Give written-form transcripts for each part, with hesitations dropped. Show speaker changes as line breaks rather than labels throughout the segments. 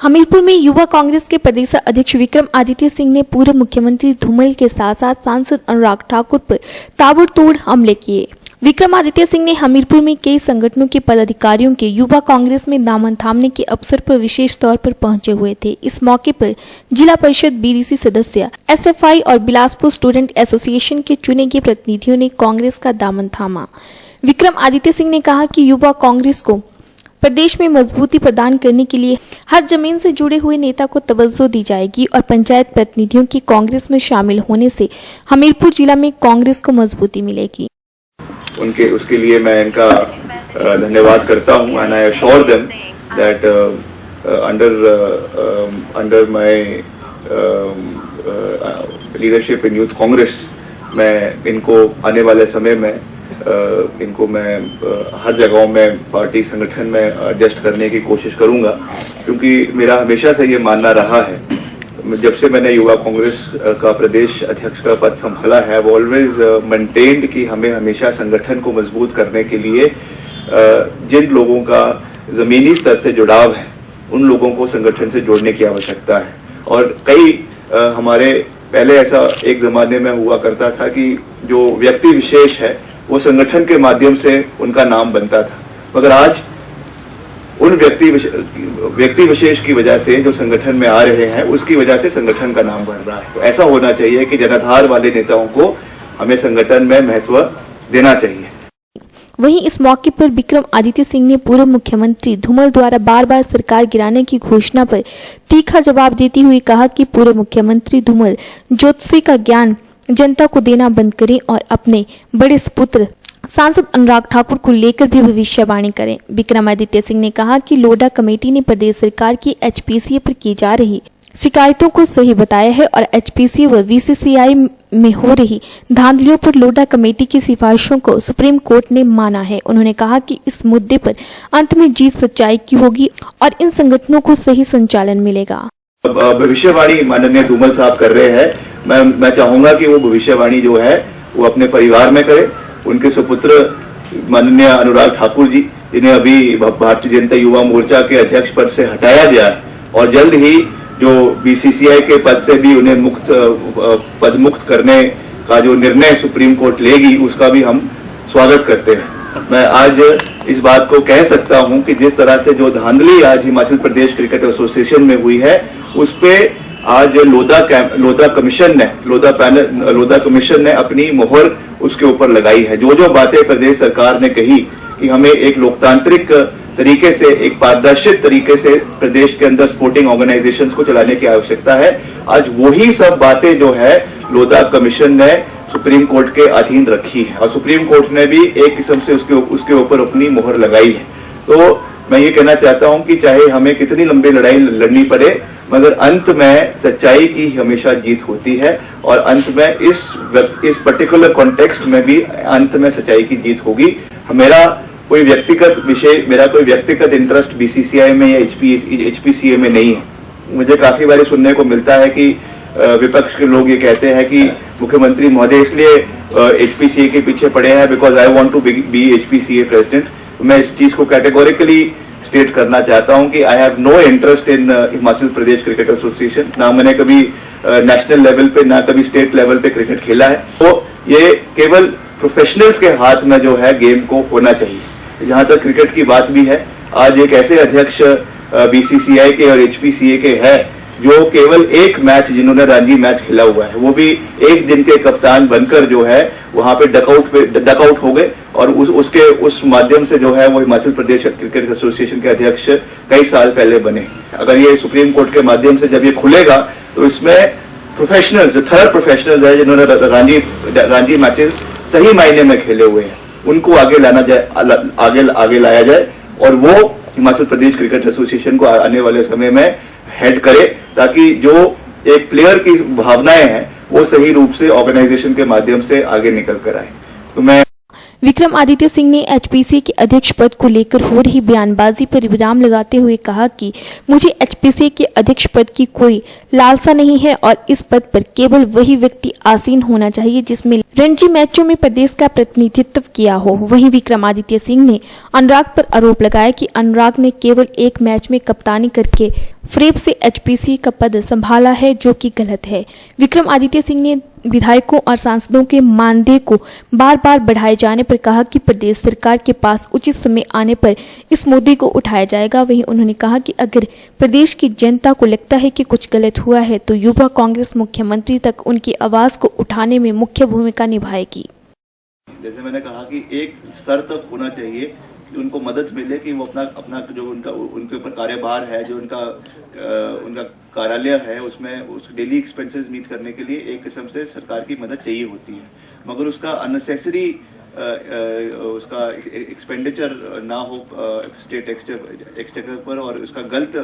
हमीरपुर में युवा कांग्रेस के प्रदेश अध्यक्ष विक्रम आदित्य सिंह ने पूर्व मुख्यमंत्री धूमल के साथ साथ सांसद अनुराग ठाकुर पर ताबड़तोड़ हमले किए। विक्रम आदित्य सिंह ने हमीरपुर में कई संगठनों के पदाधिकारियों के युवा कांग्रेस में दामन थामने के अवसर पर विशेष तौर पर पहुंचे हुए थे। इस मौके पर जिला परिषद बीडीसी सदस्य, एसएफआई और बिलासपुर स्टूडेंट एसोसिएशन के चुने गए प्रतिनिधियों ने कांग्रेस का दामन थामा। विक्रम आदित्य सिंह ने कहा कि युवा कांग्रेस को प्रदेश में मजबूती प्रदान करने के लिए हर जमीन से जुड़े हुए नेता को तवज्जो दी जाएगी और पंचायत प्रतिनिधियों की कांग्रेस में शामिल होने से हमीरपुर जिला में कांग्रेस को मजबूती मिलेगी।
उसके लिए मैं इनका धन्यवाद करता हूं and I assure them that under my leadership in youth Congress मैं इनको आने वाले समय में इनको मैं हर जगहों में पार्टी संगठन में एडजस्ट करने की कोशिश करूंगा, क्योंकि मेरा हमेशा से ये मानना रहा है, जब से मैंने युवा कांग्रेस का प्रदेश अध्यक्ष का पद संभाला है, वो ऑलवेज मेंटेन्ड कि हमें हमेशा संगठन को मजबूत करने के लिए जिन लोगों का जमीनी स्तर से जुड़ाव है उन लोगों को संगठन से जोड़ने की आवश्यकता है। और कई हमारे पहले ऐसा एक जमाने में हुआ करता था कि जो व्यक्ति विशेष है वो संगठन के माध्यम से उनका नाम बनता था, मगर आज उन व्यक्ति विशेष की वजह से जो संगठन में आ रहे हैं उसकी वजह से संगठन का नाम बढ़ रहा है। तो ऐसा होना चाहिए कि जनाधार वाले नेताओं को हमें संगठन में महत्व देना चाहिए।
वहीं इस मौके पर विक्रम आदित्य सिंह ने पूर्व मुख्यमंत्री धूमल द्वारा बार बार सरकार गिराने की घोषणा पर तीखा जवाब देते हुए कहा कि पूर्व मुख्यमंत्री धूमल ज्योतिषी का ज्ञान जनता को देना बंद करें और अपने बड़े सुपुत्र सांसद अनुराग ठाकुर को लेकर भी भविष्यवाणी करें। विक्रमादित्य सिंह ने कहा कि लोढ़ा कमेटी ने प्रदेश सरकार की एचपीसीए पर की जा रही शिकायतों को सही बताया है और एचपीसीए व वीसीसीआई में हो रही धांधलियों पर लोढ़ा कमेटी की सिफारिशों को सुप्रीम कोर्ट ने माना है। उन्होंने कहा कि इस मुद्दे पर अंत में जीत सच्चाई की होगी और इन संगठनों को सही संचालन मिलेगा।
भविष्यवाणी माननीय धूमल साहब कर रहे हैं, मैं चाहूंगा कि वो भविष्यवाणी जो है वो अपने परिवार में करे। उनके सुपुत्र माननीय अनुराग ठाकुर जी, जिन्हें अभी भारतीय जनता युवा मोर्चा के अध्यक्ष पद से हटाया गया है और जल्द ही जो बीसीसीआई के पद से भी उन्हें पद मुक्त करने का जो निर्णय सुप्रीम कोर्ट लेगी उसका भी हम स्वागत करते हैं। मैं आज इस बात को कह सकता हूं कि जिस तरह से जो धांधली आज हिमाचल प्रदेश क्रिकेट एसोसिएशन में हुई है उस पे आज लोधा कमीशन ने अपनी मोहर उसके ऊपर लगाई है। जो बातें प्रदेश सरकार ने कही कि हमें एक लोकतांत्रिक तरीके से, एक पारदर्शी तरीके से प्रदेश के अंदर स्पोर्टिंग ऑर्गेनाइजेशंस को चलाने की आवश्यकता है, आज वही सब बातें जो है लोधा कमीशन ने सुप्रीम कोर्ट के अधीन रखी है और सुप्रीम कोर्ट ने भी एक किस्म से उसके ऊपर अपनी मोहर लगाई है। तो मैं ये कहना चाहता हूं कि चाहे हमें कितनी लंबी लड़ाई लड़नी पड़े, मगर अंत में सच्चाई की हमेशा जीत होती है और अंत में इस पर्टिकुलर कॉन्टेक्स्ट में भी अंत में सच्चाई की जीत होगी। मेरा कोई व्यक्तिगत इंटरेस्ट बीसीसीआई में या एचपीसीए में नहीं है। मुझे काफी बार सुनने को मिलता है कि विपक्ष के लोग ये कहते हैं कि मुख्यमंत्री महोदय इसलिए एचपीसीए के पीछे पड़े हैं because I want to be HPCA president. मैं इस चीज को कैटेगोरिकली स्टेट करना चाहता हूं कि I have no interest in Himachal Pradesh cricket association. ना मैंने कभी नेशनल लेवल पे ना कभी स्टेट लेवल पे क्रिकेट खेला है। तो ये केवल प्रोफेशनल्स के हाथ में जो है गेम को होना चाहिए। जहां तक क्रिकेट की बात भी है, आज एक ऐसे अध्यक्ष बीसीसीआई के और एचपीसीए के है जो केवल एक मैच, जिन्होंने रणजी मैच खेला हुआ है, वो भी एक दिन के कप्तान बनकर जो है वहां पे डकआउट हो गए और उस माध्यम से जो है वो हिमाचल प्रदेश क्रिकेट एसोसिएशन के अध्यक्ष कई साल पहले बने। अगर ये सुप्रीम कोर्ट के माध्यम से जब ये खुलेगा तो इसमें प्रोफेशनल, जो थर्ड प्रोफेशनल है जिन्होंने रणजी मैचेस सही मायने में खेले हुए हैं, उनको आगे लाया जाए और वो हिमाचल प्रदेश क्रिकेट एसोसिएशन को आने वाले समय में हेड करे, ताकि जो एक प्लेयर की भावनाएं हैं वो सही रूप से ऑर्गेनाइजेशन के माध्यम से आगे निकल कर आए। तो मैं
विक्रमादित्य सिंह ने एचपीसी के अध्यक्ष पद को लेकर हो रही बयानबाजी पर विराम लगाते हुए कहा कि मुझे एचपीसी के अध्यक्ष पद की कोई लालसा नहीं है और इस पद पर केवल वही व्यक्ति आसीन होना चाहिए जिसमें रणजी मैचों में प्रदेश का प्रतिनिधित्व किया हो। वहीं विक्रमादित्य सिंह ने अनुराग पर आरोप लगाया कि अनुराग ने केवल एक मैच में कप्तानी करके फ्रेब से एचपीसी का पद संभाला है, जो कि गलत है। विक्रमादित्य सिंह ने विधायकों और सांसदों के मानदेय को बार बार बढ़ाए जाने पर कहा कि प्रदेश सरकार के पास उचित समय आने पर इस मुद्दे को उठाया जाएगा। वहीं उन्होंने कहा कि अगर प्रदेश की जनता को लगता है कि कुछ गलत हुआ है तो युवा कांग्रेस मुख्यमंत्री तक उनकी आवाज को उठाने में मुख्य भूमिका निभाएगी।
जैसे मैंने कहा कि एक स्तर तक होना चाहिए कि उनको मदद मिले कि वो अपना जो उनके ऊपर कार्यभार है, जो उनका कार्यालय है, उसमें उस डेली एक्सपेंसेस मीट करने के लिए एक किस्म से सरकार की मदद चाहिए होती है, मगर उसका अननेसेसरी उसका एक्सपेंडिचर ना हो स्टेट एक्सचेकर पर और उसका गलत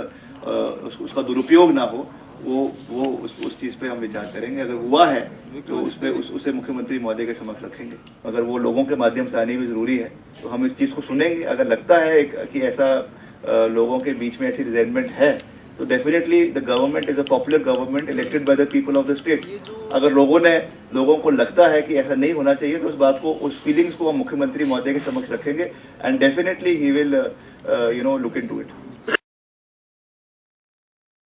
उसका दुरुपयोग ना हो, वो उस चीज पे हम विचार करेंगे। अगर हुआ है तो उसे मुख्यमंत्री महोदय के समक्ष रखेंगे। अगर वो लोगों के माध्यम से आनी भी जरूरी है तो हम इस चीज को सुनेंगे। अगर लगता है कि ऐसा लोगों के बीच में ऐसी रिजेंटमेंट है तो definitely the government is a popular government elected by the people of the state. अगर लोगों को लगता है कि ऐसा नहीं होना चाहिए तो उस बात को, उस फीलिंग्स को हम मुख्यमंत्री महोदय के समक्ष रखेंगे and definitely he will look into it.